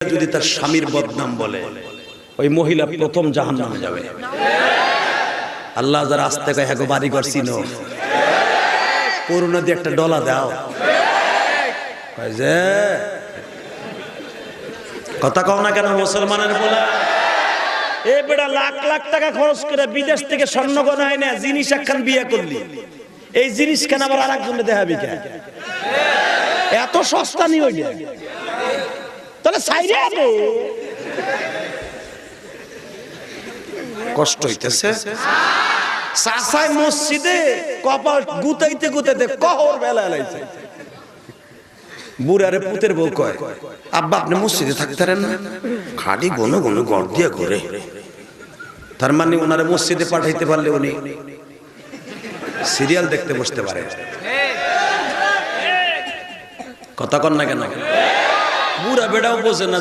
যদি তার স্বামীর বদনাম বলে ওই মহিলা প্রথম জাহান্নামে যাবে। আল্লাহ যারা আসতে কয় হ্যাঁ গো বাড়ি করছি নো করোনা দিয়ে একটা ডলা দাও যে কথা কও না কেন মুসলমানের বলা এ বেটা লাখ লাখ টাকা খরচ করে বিদেশ থেকে স্বর্ণ গয়না হয় না জিনিস একখান বিয়ে করলি এই জিনিস কেন আবার আরেকজনে দেখাবি কেন এত সস্তা নি হই তাহলে সাইরে দে কষ্ট হইতেছে সাসাই মসজিদে কপাল গুতাইতে গুতাইতে কহর বেলা লাইছে বুড়ারে পুতের বউ কয় আব্বা আপনি মসজিদে থাকতেন না খালি গণ গণ গড় দিয়ে ঘুরে তার মানে ওনারে মসজিদে পাঠাইতে পারলে উনি সিরিয়াল দেখতে বসতে পারে কথা কন না কেন বুড়া বেটাও বোঝে না